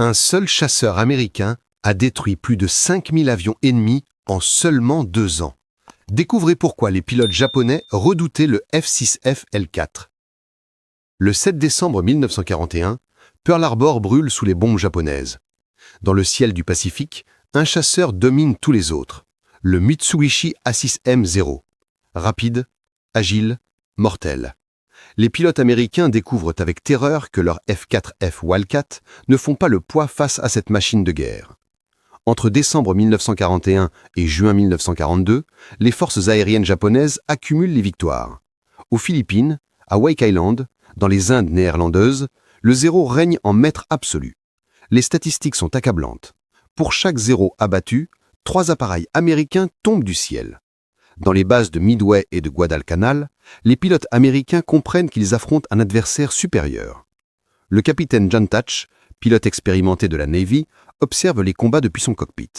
Un seul chasseur américain a détruit plus de 5000 avions ennemis en seulement 2 ans. Découvrez pourquoi les pilotes japonais redoutaient le F-6F L4. Le 7 décembre 1941, Pearl Harbor brûle sous les bombes japonaises. Dans le ciel du Pacifique, un chasseur domine tous les autres, le Mitsubishi A6M0. Rapide, agile, mortel. Les pilotes américains découvrent avec terreur que leurs F-4F Wildcat ne font pas le poids face à cette machine de guerre. Entre décembre 1941 et juin 1942, les forces aériennes japonaises accumulent les victoires. Aux Philippines, à Wake Island, dans les Indes néerlandaises, le zéro règne en maître absolu. Les statistiques sont accablantes. Pour chaque zéro abattu, 3 appareils américains tombent du ciel. Dans les bases de Midway et de Guadalcanal, les pilotes américains comprennent qu'ils affrontent un adversaire supérieur. Le capitaine John Thatch, pilote expérimenté de la Navy, observe les combats depuis son cockpit.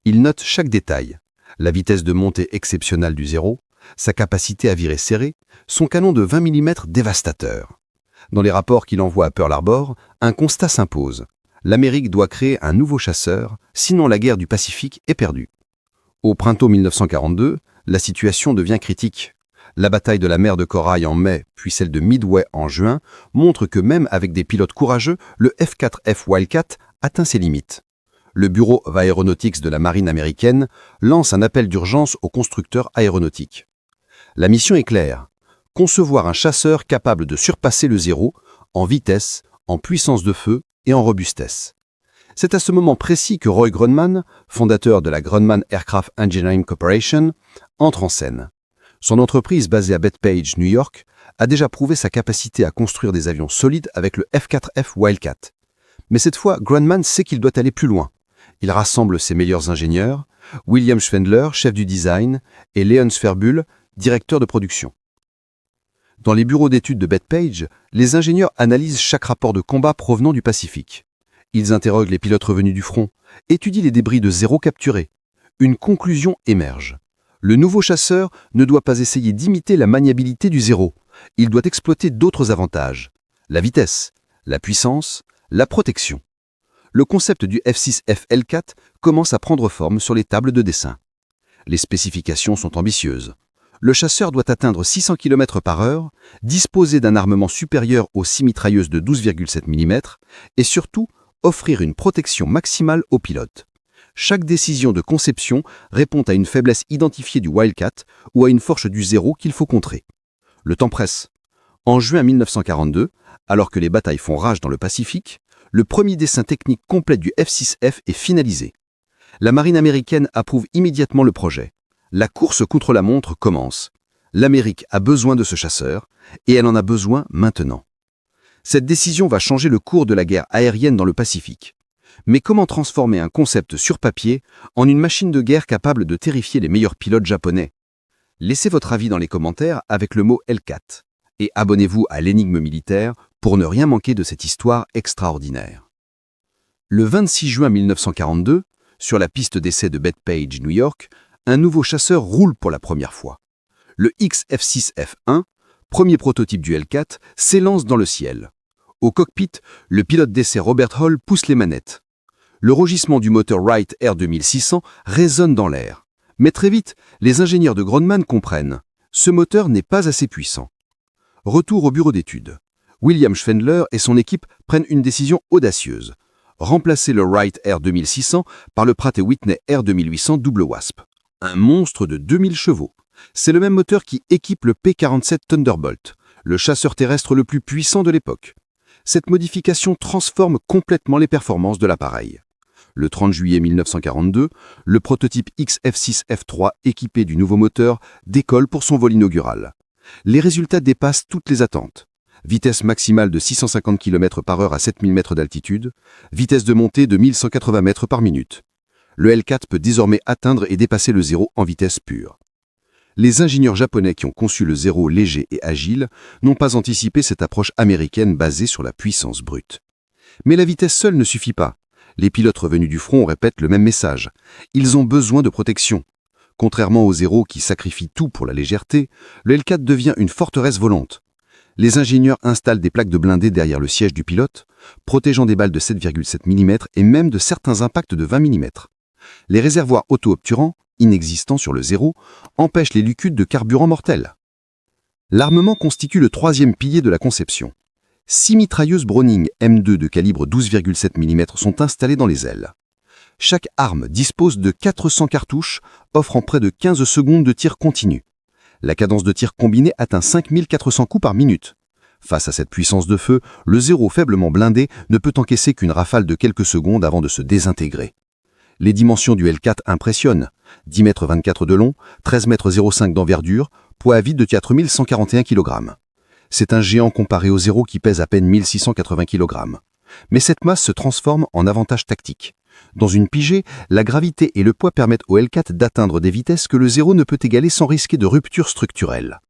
Il note chaque détail, la vitesse de montée exceptionnelle du zéro, sa capacité à virer serré, son canon de 20 mm dévastateur. Dans les rapports qu'il envoie à Pearl Harbor, un constat s'impose. L'Amérique doit créer un nouveau chasseur, sinon la guerre du Pacifique est perdue. Au printemps 1942, la situation devient critique. La bataille de la mer de Corail en mai, puis celle de Midway en juin, montrent que même avec des pilotes courageux, le F-4F Wildcat atteint ses limites. Le Bureau of Aeronautics de la Marine américaine lance un appel d'urgence aux constructeurs aéronautiques. La mission est claire, concevoir un chasseur capable de surpasser le zéro en vitesse, en puissance de feu et en robustesse. C'est à ce moment précis que Roy Grumman, fondateur de la Grumman Aircraft Engineering Corporation, entre en scène. Son entreprise basée à Bethpage, New York, a déjà prouvé sa capacité à construire des avions solides avec le F-4F Wildcat. Mais cette fois, Grumman sait qu'il doit aller plus loin. Il rassemble ses meilleurs ingénieurs, William Schwendler, chef du design, et Leon Sferbull, directeur de production. Dans les bureaux d'études de Bethpage, les ingénieurs analysent chaque rapport de combat provenant du Pacifique. Ils interrogent les pilotes revenus du front, étudient les débris de zéro capturés. Une conclusion émerge. Le nouveau chasseur ne doit pas essayer d'imiter la maniabilité du zéro. Il doit exploiter d'autres avantages. La vitesse, la puissance, la protection. Le concept du F-6F L4 commence à prendre forme sur les tables de dessin. Les spécifications sont ambitieuses. Le chasseur doit atteindre 600 km/h, disposer d'un armement supérieur aux 6 mitrailleuses de 12,7 mm et surtout offrir une protection maximale aux pilotes. Chaque décision de conception répond à une faiblesse identifiée du Wildcat ou à une force du zéro qu'il faut contrer. Le temps presse. En juin 1942, alors que les batailles font rage dans le Pacifique, le premier dessin technique complet du F-6F est finalisé. La marine américaine approuve immédiatement le projet. La course contre la montre commence. L'Amérique a besoin de ce chasseur et elle en a besoin maintenant. Cette décision va changer le cours de la guerre aérienne dans le Pacifique. Mais comment transformer un concept sur papier en une machine de guerre capable de terrifier les meilleurs pilotes japonais? Laissez votre avis dans les commentaires avec le mot L4 et abonnez-vous à l'Énigme militaire pour ne rien manquer de cette histoire extraordinaire. Le 26 juin 1942, sur la piste d'essai de Bethpage, New York, un nouveau chasseur roule pour la première fois. Le XF-6F1, premier prototype du L4, s'élance dans le ciel. Au cockpit, le pilote d'essai Robert Hall pousse les manettes. Le rugissement du moteur Wright R2600 résonne dans l'air. Mais très vite, les ingénieurs de Grumman comprennent. Ce moteur n'est pas assez puissant. Retour au bureau d'études. William Schwendler et son équipe prennent une décision audacieuse. Remplacer le Wright R2600 par le Pratt & Whitney R2800 double Wasp. Un monstre de 2000 chevaux. C'est le même moteur qui équipe le P-47 Thunderbolt, le chasseur terrestre le plus puissant de l'époque. Cette modification transforme complètement les performances de l'appareil. Le 30 juillet 1942, le prototype XF-6F3 équipé du nouveau moteur décolle pour son vol inaugural. Les résultats dépassent toutes les attentes. Vitesse maximale de 650 km/h à 7000 mètres d'altitude, vitesse de montée de 1180 mètres par minute. Le L4 peut désormais atteindre et dépasser le zéro en vitesse pure. Les ingénieurs japonais qui ont conçu le zéro léger et agile n'ont pas anticipé cette approche américaine basée sur la puissance brute. Mais la vitesse seule ne suffit pas. Les pilotes revenus du front répètent le même message. Ils ont besoin de protection. Contrairement au zéro qui sacrifie tout pour la légèreté, le L4 devient une forteresse volante. Les ingénieurs installent des plaques de blindés derrière le siège du pilote, protégeant des balles de 7,7 mm et même de certains impacts de 20 mm. Les réservoirs auto-obturants, inexistants sur le Zéro, empêchent les liquides de carburant mortels. L'armement constitue le troisième pilier de la conception. 6 mitrailleuses Browning M2 de calibre 12,7 mm sont installées dans les ailes. Chaque arme dispose de 400 cartouches, offrant près de 15 secondes de tir continu. La cadence de tir combinée atteint 5400 coups par minute. Face à cette puissance de feu, le Zéro faiblement blindé ne peut encaisser qu'une rafale de quelques secondes avant de se désintégrer. Les dimensions du L4 impressionnent. 10,24 m de long, 13,05 m d'envergure, poids à vide de 4141 kg. C'est un géant comparé au Zéro qui pèse à peine 1680 kg. Mais cette masse se transforme en avantage tactique. Dans une pigée, la gravité et le poids permettent au L4 d'atteindre des vitesses que le Zéro ne peut égaler sans risquer de rupture structurelle.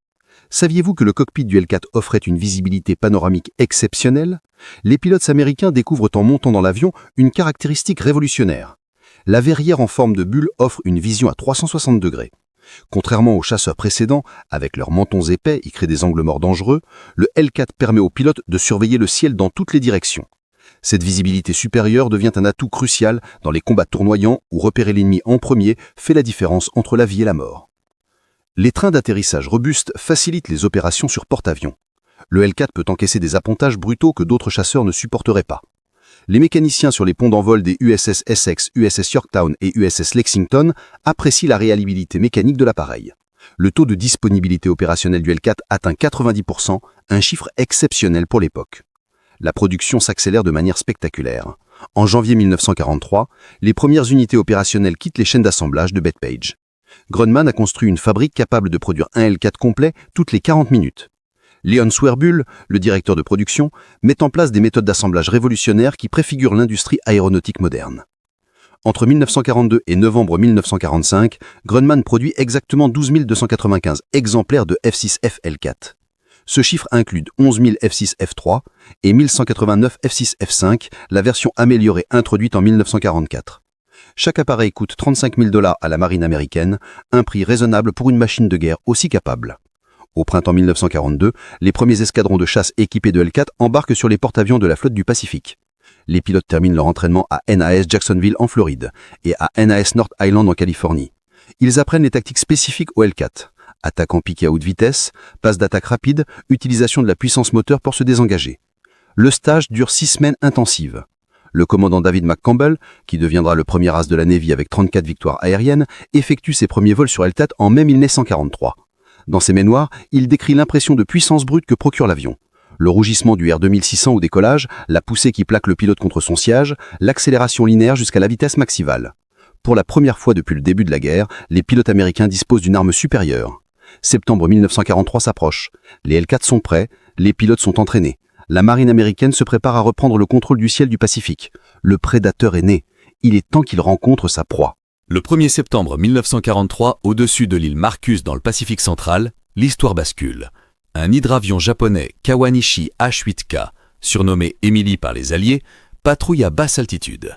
Saviez-vous que le cockpit du L4 offrait une visibilité panoramique exceptionnelle? Les pilotes américains découvrent en montant dans l'avion une caractéristique révolutionnaire. La verrière en forme de bulle offre une vision à 360 degrés. Contrairement aux chasseurs précédents, avec leurs mentons épais y créent des angles morts dangereux, le L4 permet aux pilotes de surveiller le ciel dans toutes les directions. Cette visibilité supérieure devient un atout crucial dans les combats tournoyants où repérer l'ennemi en premier fait la différence entre la vie et la mort. Les trains d'atterrissage robustes facilitent les opérations sur porte-avions. Le L4 peut encaisser des appontages brutaux que d'autres chasseurs ne supporteraient pas. Les mécaniciens sur les ponts d'envol des USS Essex, USS Yorktown et USS Lexington apprécient la réaliabilité mécanique de l'appareil. Le taux de disponibilité opérationnelle du L4 atteint 90%, un chiffre exceptionnel pour l'époque. La production s'accélère de manière spectaculaire. En janvier 1943, les premières unités opérationnelles quittent les chaînes d'assemblage de Bethpage. Grumman a construit une fabrique capable de produire un L4 complet toutes les 40 minutes. Leon Swerbull, le directeur de production, met en place des méthodes d'assemblage révolutionnaires qui préfigurent l'industrie aéronautique moderne. Entre 1942 et novembre 1945, Grumman produit exactement 12 295 exemplaires de F6F L4. Ce chiffre inclut 11 000 F6 F3 et 1189 F6 F5, la version améliorée introduite en 1944. Chaque appareil coûte $35 000 à la marine américaine, un prix raisonnable pour une machine de guerre aussi capable. Au printemps 1942, les premiers escadrons de chasse équipés de L4 embarquent sur les porte-avions de la flotte du Pacifique. Les pilotes terminent leur entraînement à NAS Jacksonville en Floride et à NAS North Island en Californie. Ils apprennent les tactiques spécifiques au L4. Attaque en pique à haute vitesse, passe d'attaque rapide, utilisation de la puissance moteur pour se désengager. Le stage dure 6 semaines intensives. Le commandant David McCampbell, qui deviendra le premier as de la Navy avec 34 victoires aériennes, effectue ses premiers vols sur L4 en mai 1943. Dans ses mémoires, il décrit l'impression de puissance brute que procure l'avion. Le rougissement du R2600 au décollage, la poussée qui plaque le pilote contre son siège, l'accélération linéaire jusqu'à la vitesse maximale. Pour la première fois depuis le début de la guerre, les pilotes américains disposent d'une arme supérieure. Septembre 1943 s'approche. Les L4 sont prêts, les pilotes sont entraînés. La marine américaine se prépare à reprendre le contrôle du ciel du Pacifique. Le prédateur est né. Il est temps qu'il rencontre sa proie. Le 1er septembre 1943, au-dessus de l'île Marcus dans le Pacifique central, l'histoire bascule. Un hydravion japonais Kawanishi H-8K, surnommé Emily par les Alliés, patrouille à basse altitude.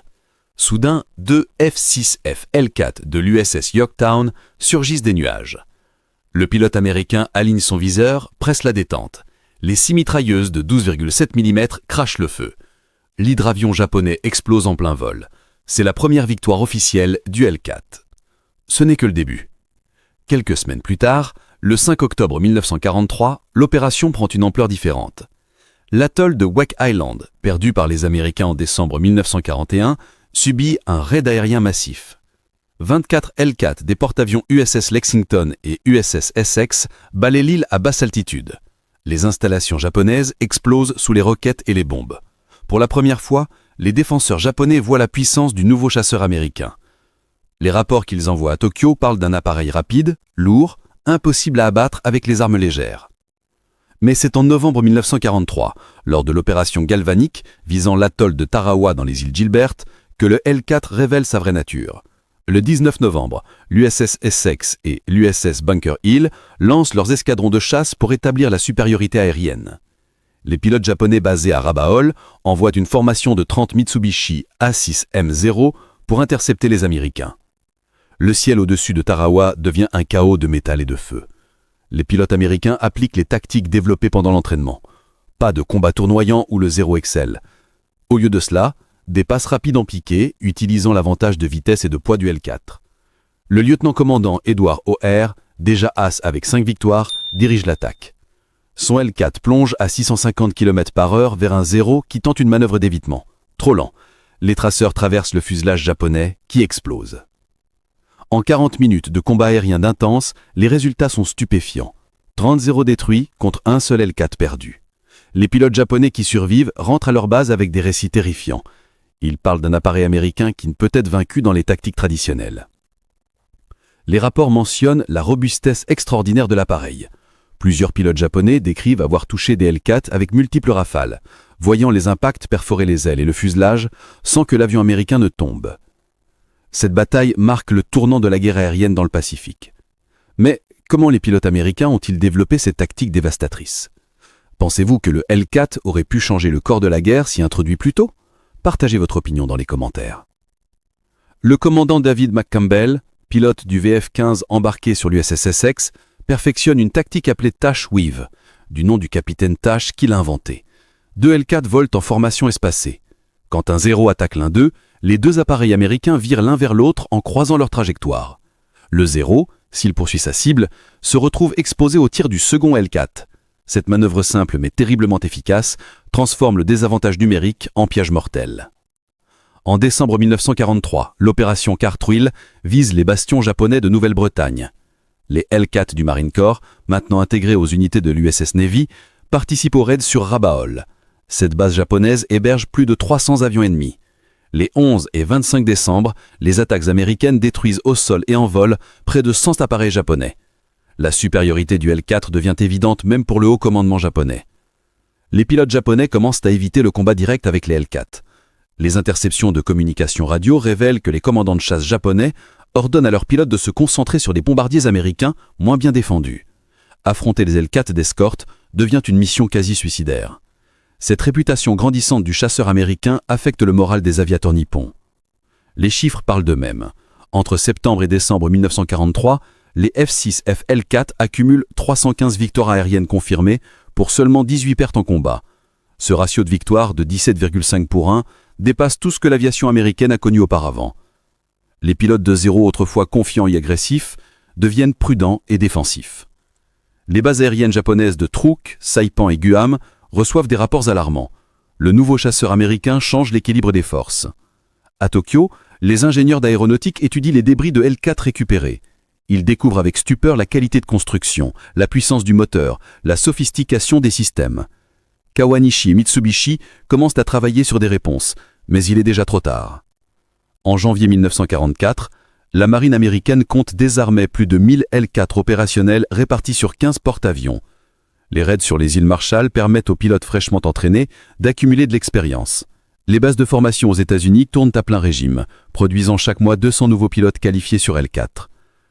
Soudain, 2 F6F L4 de l'USS Yorktown surgissent des nuages. Le pilote américain aligne son viseur, presse la détente. Les 6 mitrailleuses de 12,7 mm crachent le feu. L'hydravion japonais explose en plein vol. C'est la première victoire officielle du L4. Ce n'est que le début. Quelques semaines plus tard, le 5 octobre 1943, l'opération prend une ampleur différente. L'atoll de Wake Island, perdu par les Américains en décembre 1941, subit un raid aérien massif. 24 L4 des porte-avions USS Lexington et USS Essex balaient l'île à basse altitude. Les installations japonaises explosent sous les roquettes et les bombes. Pour la première fois, les défenseurs japonais voient la puissance du nouveau chasseur américain. Les rapports qu'ils envoient à Tokyo parlent d'un appareil rapide, lourd, impossible à abattre avec les armes légères. Mais c'est en novembre 1943, lors de l'opération Galvanic visant l'atoll de Tarawa dans les îles Gilbert, que le L4 révèle sa vraie nature. Le 19 novembre, l'USS Essex et l'USS Bunker Hill lancent leurs escadrons de chasse pour établir la supériorité aérienne. Les pilotes japonais basés à Rabaul envoient une formation de 30 Mitsubishi A6M0 pour intercepter les Américains. Le ciel au-dessus de Tarawa devient un chaos de métal et de feu. Les pilotes américains appliquent les tactiques développées pendant l'entraînement. Pas de combat tournoyant où le zéro excelle. Au lieu de cela, des passes rapides en piqué, utilisant l'avantage de vitesse et de poids du L4. Le lieutenant-commandant Edward O'Hare, déjà as avec 5 victoires, dirige l'attaque. Son L4 plonge à 650 km/h vers un zéro qui tente une manœuvre d'évitement. Trop lent. Les traceurs traversent le fuselage japonais qui explose. En 40 minutes de combat aérien d'intense, les résultats sont stupéfiants. 30 zéros détruits contre un seul L4 perdu. Les pilotes japonais qui survivent rentrent à leur base avec des récits terrifiants. Ils parlent d'un appareil américain qui ne peut être vaincu dans les tactiques traditionnelles. Les rapports mentionnent la robustesse extraordinaire de l'appareil. Plusieurs pilotes japonais décrivent avoir touché des L4 avec multiples rafales, voyant les impacts perforer les ailes et le fuselage sans que l'avion américain ne tombe. Cette bataille marque le tournant de la guerre aérienne dans le Pacifique. Mais comment les pilotes américains ont-ils développé cette tactique dévastatrice? Pensez-vous que le L4 aurait pu changer le cours de la guerre si introduit plus tôt? Partagez votre opinion dans les commentaires. Le commandant David McCampbell, pilote du VF-15 embarqué sur l'USS Essex, perfectionne une tactique appelée Tash Weave, du nom du capitaine Tash qui l'a inventée. 2 L4 volent en formation espacée. Quand un zéro attaque l'un d'eux, les 2 appareils américains virent l'un vers l'autre en croisant leur trajectoire. Le zéro, s'il poursuit sa cible, se retrouve exposé au tir du second L4. Cette manœuvre simple mais terriblement efficace transforme le désavantage numérique en piège mortel. En décembre 1943, l'opération Cartwheel vise les bastions japonais de Nouvelle-Bretagne. Les L4 du Marine Corps, maintenant intégrés aux unités de l'USS Navy, participent au raid sur Rabaul. Cette base japonaise héberge plus de 300 avions ennemis. Les 11 et 25 décembre, les attaques américaines détruisent au sol et en vol près de 100 appareils japonais. La supériorité du L4 devient évidente même pour le haut commandement japonais. Les pilotes japonais commencent à éviter le combat direct avec les L4. Les interceptions de communication radio révèlent que les commandants de chasse japonais ordonnent à leurs pilotes de se concentrer sur des bombardiers américains moins bien défendus. Affronter les L4 d'escorte devient une mission quasi suicidaire. Cette réputation grandissante du chasseur américain affecte le moral des aviateurs nippons. Les chiffres parlent d'eux-mêmes. Entre septembre et décembre 1943, les F-6F L4 accumulent 315 victoires aériennes confirmées pour seulement 18 pertes en combat. Ce ratio de victoire de 17,5 pour 1 dépasse tout ce que l'aviation américaine a connu auparavant. Les pilotes de zéro, autrefois confiants et agressifs, deviennent prudents et défensifs. Les bases aériennes japonaises de Truk, Saipan et Guam reçoivent des rapports alarmants. Le nouveau chasseur américain change l'équilibre des forces. À Tokyo, les ingénieurs d'aéronautique étudient les débris de L4 récupérés. Ils découvrent avec stupeur la qualité de construction, la puissance du moteur, la sophistication des systèmes. Kawanishi et Mitsubishi commencent à travailler sur des réponses, mais il est déjà trop tard. En janvier 1944, la marine américaine compte désormais plus de 1000 L4 opérationnels répartis sur 15 porte-avions. Les raids sur les îles Marshall permettent aux pilotes fraîchement entraînés d'accumuler de l'expérience. Les bases de formation aux États-Unis tournent à plein régime, produisant chaque mois 200 nouveaux pilotes qualifiés sur L4.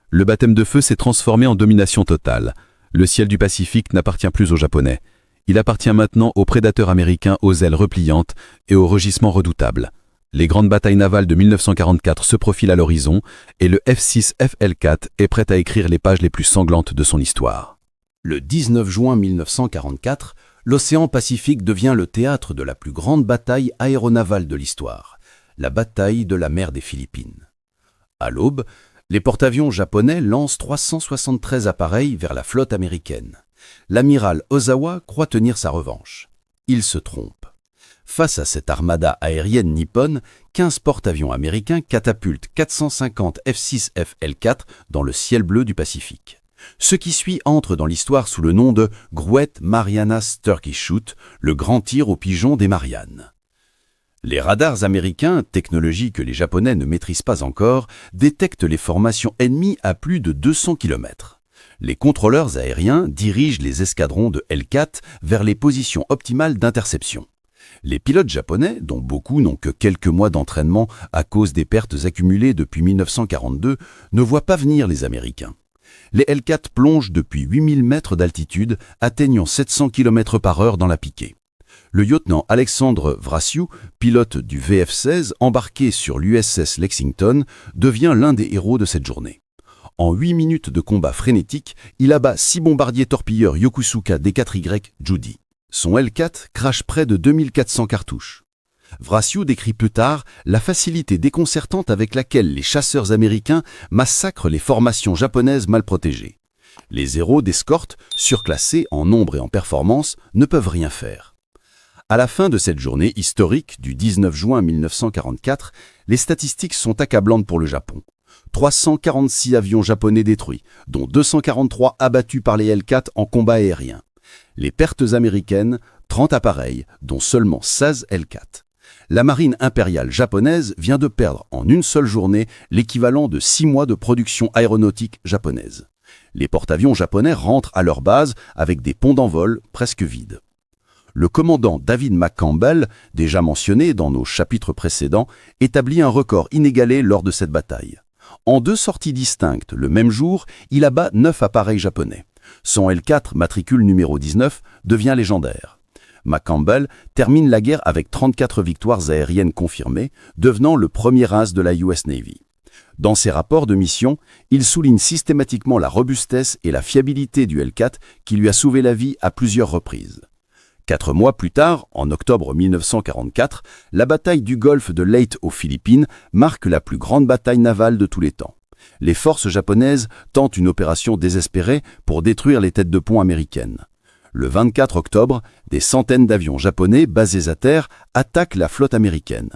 Le baptême de feu s'est transformé en domination totale. Le ciel du Pacifique n'appartient plus aux Japonais. Il appartient maintenant aux prédateurs américains aux ailes repliantes et aux rugissements redoutables. Les grandes batailles navales de 1944 se profilent à l'horizon et le F-6F L4 est prêt à écrire les pages les plus sanglantes de son histoire. Le 19 juin 1944, l'océan Pacifique devient le théâtre de la plus grande bataille aéronavale de l'histoire, la bataille de la mer des Philippines. À l'aube, les porte-avions japonais lancent 373 appareils vers la flotte américaine. L'amiral Ozawa croit tenir sa revanche. Il se trompe. Face à cette armada aérienne nippone, 15 porte-avions américains catapultent 450 F-6F L4 dans le ciel bleu du Pacifique. Ce qui suit entre dans l'histoire sous le nom de Gruet Marianas Turkey Shoot, le grand tir aux pigeons des Mariannes. Les radars américains, technologie que les Japonais ne maîtrisent pas encore, détectent les formations ennemies à plus de 200 km. Les contrôleurs aériens dirigent les escadrons de L4 vers les positions optimales d'interception. Les pilotes japonais, dont beaucoup n'ont que quelques mois d'entraînement à cause des pertes accumulées depuis 1942, ne voient pas venir les Américains. Les L4 plongent depuis 8000 mètres d'altitude, atteignant 700 km/h dans la piquée. Le lieutenant Alexandre Vrasiu, pilote du VF-16 embarqué sur l'USS Lexington, devient l'un des héros de cette journée. En 8 minutes de combat frénétique, il abat 6 bombardiers torpilleurs Yokosuka D4Y Judy. Son L4 crache près de 2400 cartouches. Vrassiou décrit plus tard la facilité déconcertante avec laquelle les chasseurs américains massacrent les formations japonaises mal protégées. Les héros d'escorte, surclassés en nombre et en performance, ne peuvent rien faire. À la fin de cette journée historique du 19 juin 1944, les statistiques sont accablantes pour le Japon. 346 avions japonais détruits, dont 243 abattus par les L4 en combat aérien. Les pertes américaines, 30 appareils, dont seulement 16 L4. La marine impériale japonaise vient de perdre en une seule journée l'équivalent de 6 mois de production aéronautique japonaise. Les porte-avions japonais rentrent à leur base avec des ponts d'envol presque vides. Le commandant David McCampbell, déjà mentionné dans nos chapitres précédents, établit un record inégalé lors de cette bataille. En 2 sorties distinctes, le même jour, il abat 9 appareils japonais. Son L4, matricule numéro 19, devient légendaire. McCampbell termine la guerre avec 34 victoires aériennes confirmées, devenant le premier as de la US Navy. Dans ses rapports de mission, il souligne systématiquement la robustesse et la fiabilité du L4 qui lui a sauvé la vie à plusieurs reprises. 4 mois plus tard, en octobre 1944, la bataille du golfe de Leyte aux Philippines marque la plus grande bataille navale de tous les temps. Les forces japonaises tentent une opération désespérée pour détruire les têtes de pont américaines. Le 24 octobre, des centaines d'avions japonais basés à terre attaquent la flotte américaine.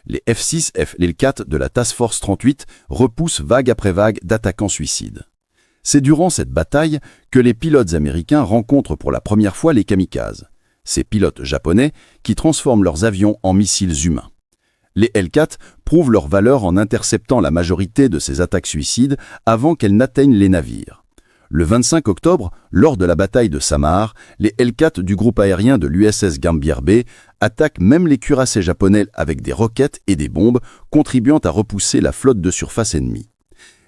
Les F-6 F-4 de la Task Force 38 repoussent vague après vague d'attaquants suicides. C'est durant cette bataille que les pilotes américains rencontrent pour la première fois les kamikazes, ces pilotes japonais qui transforment leurs avions en missiles humains. Les L-4 prouvent leur valeur en interceptant la majorité de ces attaques suicides avant qu'elles n'atteignent les navires. Le 25 octobre, lors de la bataille de Samar, les L4 du groupe aérien de l'USS Gambier Bay attaquent même les cuirassés japonais avec des roquettes et des bombes, contribuant à repousser la flotte de surface ennemie.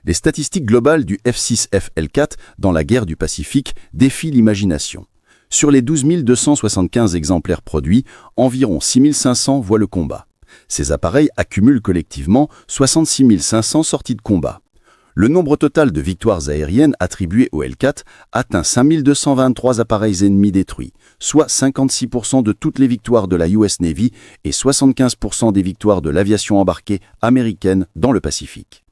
Les statistiques globales du F-6 FL4 dans la guerre du Pacifique défient l'imagination. Sur les 12 275 exemplaires produits, environ 6 500 voient le combat. Ces appareils accumulent collectivement 66 500 sorties de combat. Le nombre total de victoires aériennes attribuées au L4 atteint 5 223 appareils ennemis détruits, soit 56% de toutes les victoires de la US Navy et 75% des victoires de l'aviation embarquée américaine dans le Pacifique.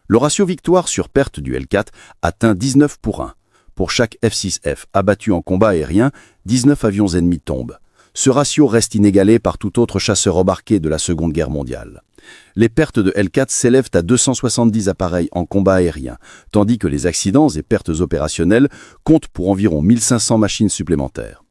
Le ratio victoire sur perte du L4 atteint 19-1. Pour chaque F-6F abattu en combat aérien, 19 avions ennemis tombent. Ce ratio reste inégalé par tout autre chasseur embarqué de la Seconde Guerre mondiale. Les pertes de L4 s'élèvent à 270 appareils en combat aérien, tandis que les accidents et pertes opérationnelles comptent pour environ 1500 machines supplémentaires.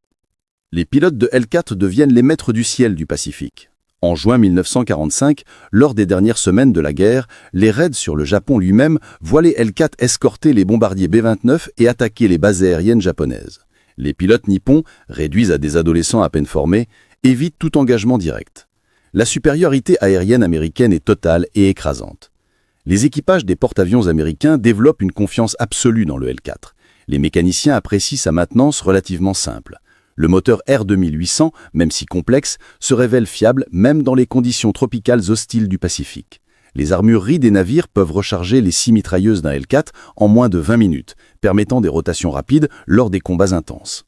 Les pilotes de L4 deviennent les maîtres du ciel du Pacifique. En juin 1945, lors des dernières semaines de la guerre, les raids sur le Japon lui-même voient les L4 escorter les bombardiers B-29 et attaquer les bases aériennes japonaises. Les pilotes nippons, réduits à des adolescents à peine formés, évitent tout engagement direct. La supériorité aérienne américaine est totale et écrasante. Les équipages des porte-avions américains développent une confiance absolue dans le L4. Les mécaniciens apprécient sa maintenance relativement simple. Le moteur R2800, même si complexe, se révèle fiable même dans les conditions tropicales hostiles du Pacifique. Les armureries des navires peuvent recharger les 6 mitrailleuses d'un L4 en moins de 20 minutes, permettant des rotations rapides lors des combats intenses.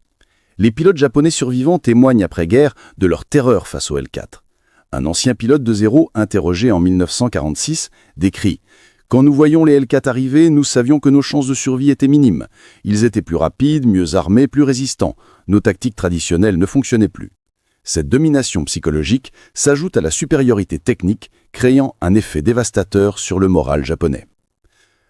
Les pilotes japonais survivants témoignent après-guerre de leur terreur face au L4. Un ancien pilote de zéro, interrogé en 1946, décrit « Quand nous voyions les L4 arriver, nous savions que nos chances de survie étaient minimes. Ils étaient plus rapides, mieux armés, plus résistants. Nos tactiques traditionnelles ne fonctionnaient plus. » Cette domination psychologique s'ajoute à la supériorité technique, créant un effet dévastateur sur le moral japonais.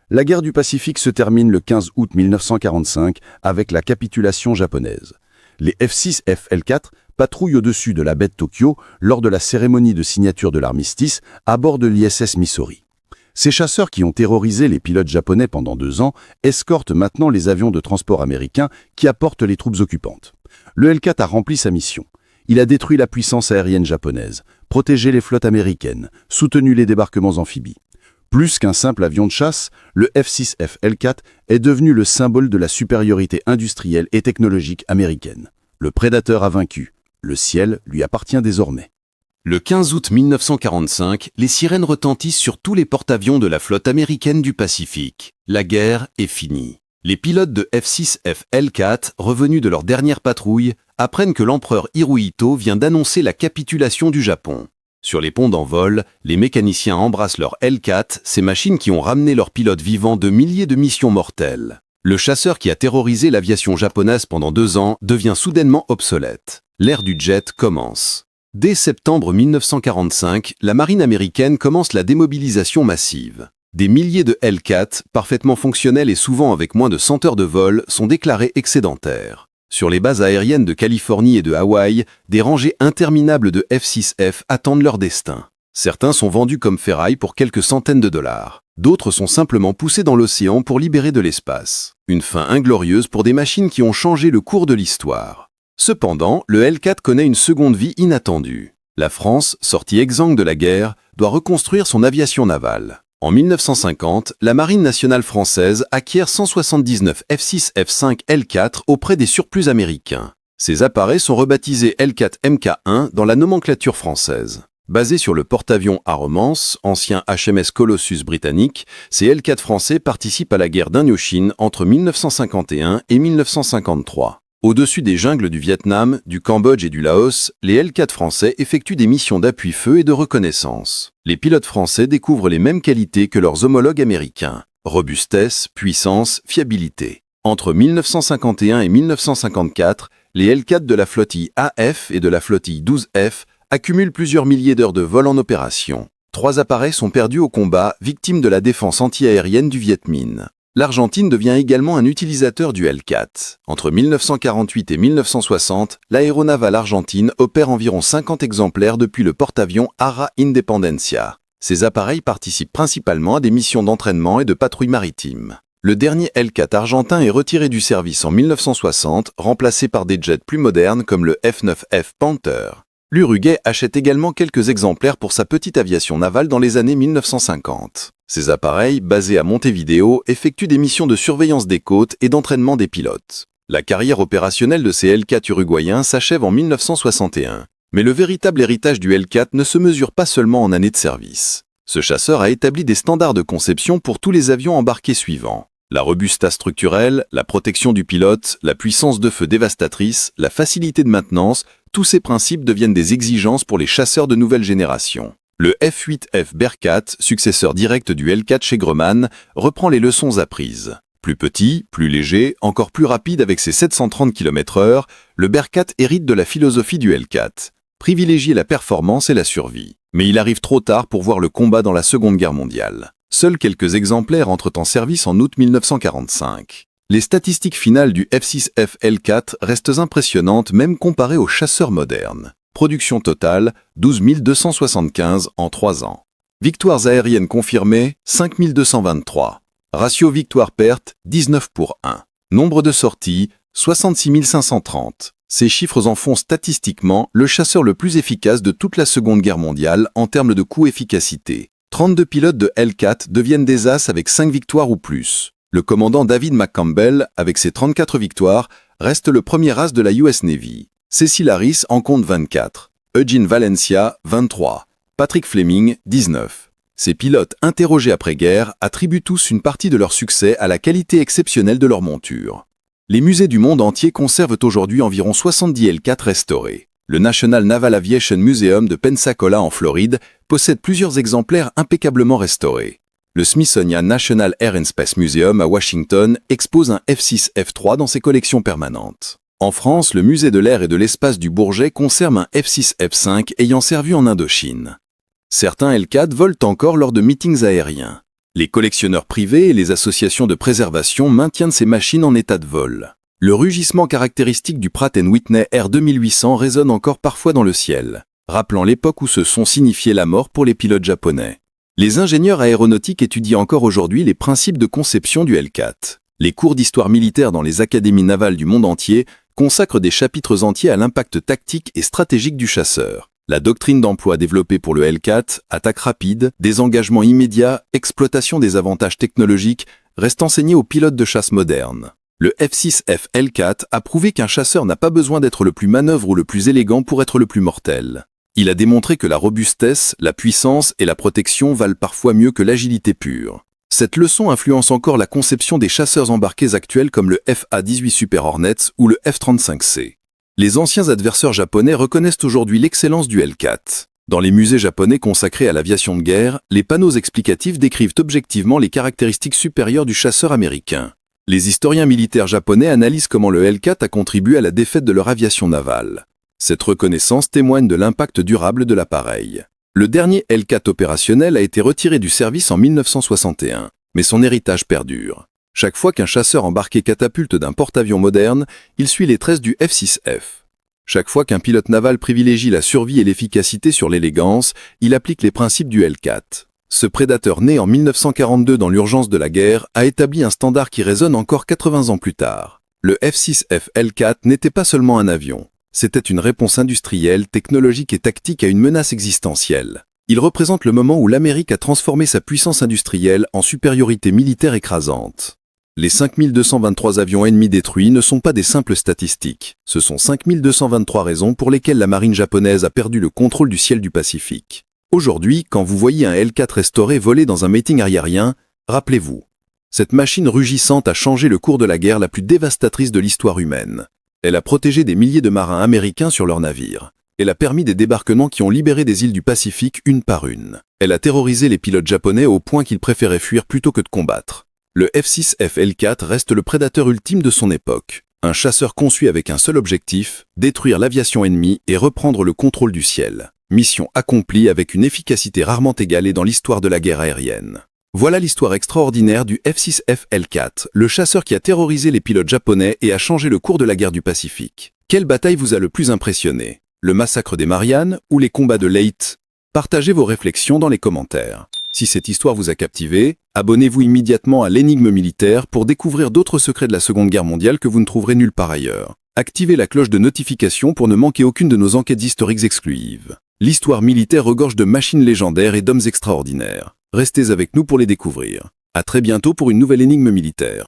La guerre du Pacifique se termine le 15 août 1945 avec la capitulation japonaise. Les F-6 FL4 patrouillent au-dessus de la baie de Tokyo lors de la cérémonie de signature de l'armistice à bord de l'ISS Missouri. Ces chasseurs qui ont terrorisé les pilotes japonais pendant 2 ans escortent maintenant les avions de transport américains qui apportent les troupes occupantes. Le L4 a rempli sa mission. Il a détruit la puissance aérienne japonaise, protégé les flottes américaines, soutenu les débarquements amphibies. Plus qu'un simple avion de chasse, le F-6F L4 est devenu le symbole de la supériorité industrielle et technologique américaine. Le prédateur a vaincu. Le ciel lui appartient désormais. Le 15 août 1945, les sirènes retentissent sur tous les porte-avions de la flotte américaine du Pacifique. La guerre est finie. Les pilotes de F-6F L4, revenus de leur dernière patrouille, apprennent que l'empereur Hirohito vient d'annoncer la capitulation du Japon. Sur les ponts d'envol, les mécaniciens embrassent leur L4, ces machines qui ont ramené leurs pilotes vivants de milliers de missions mortelles. Le chasseur qui a terrorisé l'aviation japonaise pendant 2 ans devient soudainement obsolète. L'ère du jet commence. Dès septembre 1945, la marine américaine commence la démobilisation massive. Des milliers de L4, parfaitement fonctionnels et souvent avec moins de 100 heures de vol, sont déclarés excédentaires. Sur les bases aériennes de Californie et de Hawaï, des rangées interminables de F-6F attendent leur destin. Certains sont vendus comme ferraille pour quelques centaines de dollars. D'autres sont simplement poussés dans l'océan pour libérer de l'espace. Une fin inglorieuse pour des machines qui ont changé le cours de l'histoire. Cependant, le L4 connaît une seconde vie inattendue. La France, sortie exsangue de la guerre, doit reconstruire son aviation navale. En 1950, la Marine nationale française acquiert 179 F-6 F-5 L4 auprès des surplus américains. Ces appareils sont rebaptisés L4 Mk1 dans la nomenclature française. Basés sur le porte-avions Arromance, ancien HMS Colossus britannique, ces L4 français participent à la guerre d'Indochine entre 1951 et 1953. Au-dessus des jungles du Vietnam, du Cambodge et du Laos, les L4 français effectuent des missions d'appui-feu et de reconnaissance. Les pilotes français découvrent les mêmes qualités que leurs homologues américains. Robustesse, puissance, fiabilité. Entre 1951 et 1954, les L4 de la flottille AF et de la flottille 12F accumulent plusieurs milliers d'heures de vol en opération. 3 appareils sont perdus au combat, victimes de la défense antiaérienne du Viet Minh. L'Argentine devient également un utilisateur du L4. Entre 1948 et 1960, l'aéronavale argentine opère environ 50 exemplaires depuis le porte-avions Ara Independencia. Ces appareils participent principalement à des missions d'entraînement et de patrouille maritime. Le dernier L4 argentin est retiré du service en 1960, remplacé par des jets plus modernes comme le F-9F Panther. L'Uruguay achète également quelques exemplaires pour sa petite aviation navale dans les années 1950. Ces appareils, basés à Montevideo, effectuent des missions de surveillance des côtes et d'entraînement des pilotes. La carrière opérationnelle de ces L4 uruguayens s'achève en 1961. Mais le véritable héritage du L4 ne se mesure pas seulement en années de service. Ce chasseur a établi des standards de conception pour tous les avions embarqués suivants. La robustesse structurelle, la protection du pilote, la puissance de feu dévastatrice, la facilité de maintenance, tous ces principes deviennent des exigences pour les chasseurs de nouvelle génération. Le F-8F Bearcat, successeur direct du L4 chez Grumman, reprend les leçons apprises. Plus petit, plus léger, encore plus rapide avec ses 730 km/h, le Bearcat hérite de la philosophie du L4. Privilégier la performance et la survie. Mais il arrive trop tard pour voir le combat dans la Seconde Guerre mondiale. Seuls quelques exemplaires entrent en service en août 1945. Les statistiques finales du F-6F L4 restent impressionnantes même comparées aux chasseurs modernes. Production totale, 12 275 en 3 ans. Victoires aériennes confirmées, 5 223. Ratio victoire-perte, 19:1. Nombre de sorties, 66 530. Ces chiffres en font statistiquement le chasseur le plus efficace de toute la Seconde Guerre mondiale en termes de coût-efficacité. 32 pilotes de L4 deviennent des as avec 5 victoires ou plus. Le commandant David McCampbell, avec ses 34 victoires, reste le premier as de la US Navy. Cecil Harris en compte 24. Eugene Valencia, 23. Patrick Fleming, 19. Ces pilotes interrogés après-guerre attribuent tous une partie de leur succès à la qualité exceptionnelle de leur monture. Les musées du monde entier conservent aujourd'hui environ 70 L4 restaurés. Le National Naval Aviation Museum de Pensacola en Floride possède plusieurs exemplaires impeccablement restaurés. Le Smithsonian National Air and Space Museum à Washington expose un F-6 F-3 dans ses collections permanentes. En France, le musée de l'air et de l'espace du Bourget conserve un F-6 F-5 ayant servi en Indochine. Certains L4 volent encore lors de meetings aériens. Les collectionneurs privés et les associations de préservation maintiennent ces machines en état de vol. Le rugissement caractéristique du Pratt & Whitney R2800 résonne encore parfois dans le ciel, rappelant l'époque où ce son signifiait la mort pour les pilotes japonais. Les ingénieurs aéronautiques étudient encore aujourd'hui les principes de conception du L4. Les cours d'histoire militaire dans les académies navales du monde entier consacrent des chapitres entiers à l'impact tactique et stratégique du chasseur. La doctrine d'emploi développée pour le L4, attaque rapide, désengagement immédiat, exploitation des avantages technologiques, reste enseignée aux pilotes de chasse modernes. Le F-6F L4 a prouvé qu'un chasseur n'a pas besoin d'être le plus manœuvre ou le plus élégant pour être le plus mortel. Il a démontré que la robustesse, la puissance et la protection valent parfois mieux que l'agilité pure. Cette leçon influence encore la conception des chasseurs embarqués actuels comme le FA-18 Super Hornets ou le F-35C. Les anciens adversaires japonais reconnaissent aujourd'hui l'excellence du L4. Dans les musées japonais consacrés à l'aviation de guerre, les panneaux explicatifs décrivent objectivement les caractéristiques supérieures du chasseur américain. Les historiens militaires japonais analysent comment le L4 a contribué à la défaite de leur aviation navale. Cette reconnaissance témoigne de l'impact durable de l'appareil. Le dernier L4 opérationnel a été retiré du service en 1961, mais son héritage perdure. Chaque fois qu'un chasseur embarqué catapulte d'un porte-avions moderne, il suit les traces du F-6F. Chaque fois qu'un pilote naval privilégie la survie et l'efficacité sur l'élégance, il applique les principes du L4. Ce prédateur né en 1942 dans l'urgence de la guerre a établi un standard qui résonne encore 80 ans plus tard. Le F-6F L4 n'était pas seulement un avion. C'était une réponse industrielle, technologique et tactique à une menace existentielle. Il représente le moment où l'Amérique a transformé sa puissance industrielle en supériorité militaire écrasante. Les 5223 avions ennemis détruits ne sont pas des simples statistiques. Ce sont 5223 raisons pour lesquelles la marine japonaise a perdu le contrôle du ciel du Pacifique. Aujourd'hui, quand vous voyez un L4 restauré voler dans un meeting aérien, rappelez-vous. Cette machine rugissante a changé le cours de la guerre la plus dévastatrice de l'histoire humaine. Elle a protégé des milliers de marins américains sur leurs navires. Elle a permis des débarquements qui ont libéré des îles du Pacifique une par une. Elle a terrorisé les pilotes japonais au point qu'ils préféraient fuir plutôt que de combattre. Le F-6F L4 reste le prédateur ultime de son époque. Un chasseur conçu avec un seul objectif, détruire l'aviation ennemie et reprendre le contrôle du ciel. Mission accomplie avec une efficacité rarement égalée dans l'histoire de la guerre aérienne. Voilà l'histoire extraordinaire du F-6F L4, le chasseur qui a terrorisé les pilotes japonais et a changé le cours de la guerre du Pacifique. Quelle bataille vous a le plus impressionné? Le massacre des Mariannes ou les combats de Leyte? Partagez vos réflexions dans les commentaires. Si cette histoire vous a captivé, abonnez-vous immédiatement à l'Énigme militaire pour découvrir d'autres secrets de la Seconde Guerre mondiale que vous ne trouverez nulle part ailleurs. Activez la cloche de notification pour ne manquer aucune de nos enquêtes historiques exclusives. L'histoire militaire regorge de machines légendaires et d'hommes extraordinaires. Restez avec nous pour les découvrir. À très bientôt pour une nouvelle énigme militaire.